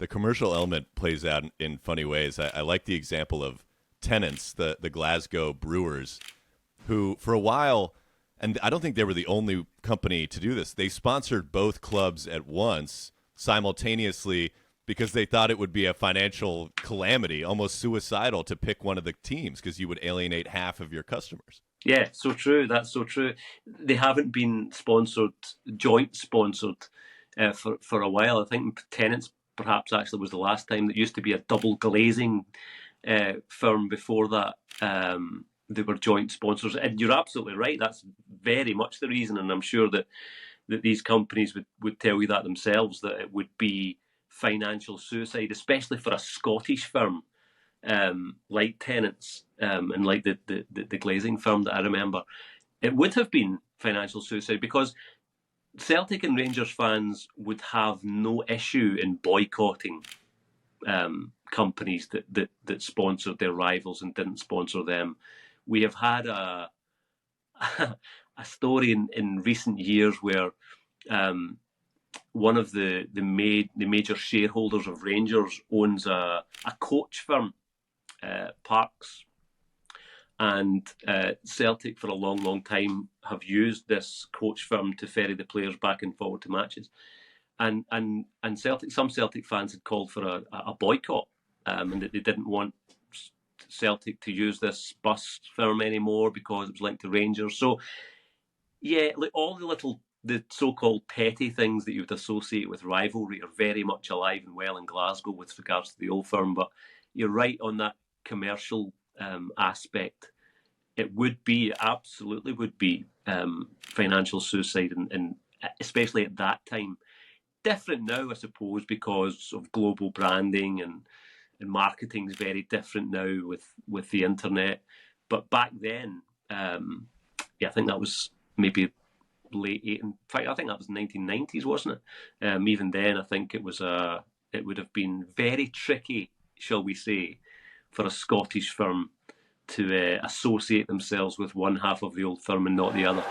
the commercial element plays out in funny ways. I like the example of Tennent's, the Glasgow Brewers, who for a while, and I don't think they were the only company to do this, they sponsored both clubs at once simultaneously because they thought it would be a financial calamity, almost suicidal, to pick one of the teams because you would alienate half of your customers. Yeah, so true. That's so true. They haven't been sponsored, joint sponsored, for a while. I think Tennent's perhaps actually was the last time. That used to be a double glazing firm before that. They were joint sponsors. And you're absolutely right. That's very much the reason. And I'm sure that these companies would tell you that themselves, that it would be financial suicide, especially for a Scottish firm like Tennent's and like the glazing firm that I remember. It would have been financial suicide because Celtic and Rangers fans would have no issue in boycotting companies that sponsored their rivals and didn't sponsor them. We have had a story in recent years where one of the major shareholders of Rangers owns a coach firm, Parks, and Celtic for a long time have used this coach firm to ferry the players back and forward to matches, and some Celtic fans had called for a boycott, and that they didn't want Celtic to use this bus firm anymore because it was linked to Rangers. So yeah, like all the so-called petty things that you would associate with rivalry are very much alive and well in Glasgow with regards to the old firm. But you're right on that commercial aspect. It absolutely would be financial suicide, and especially at that time. Different now, I suppose, because of global branding and marketing is very different now with the internet. But back then, I think that was maybe late in fact, I think that was 1990s, wasn't it? Even then, I think it would have been very tricky, shall we say, for a Scottish firm to associate themselves with one half of the old firm and not the other.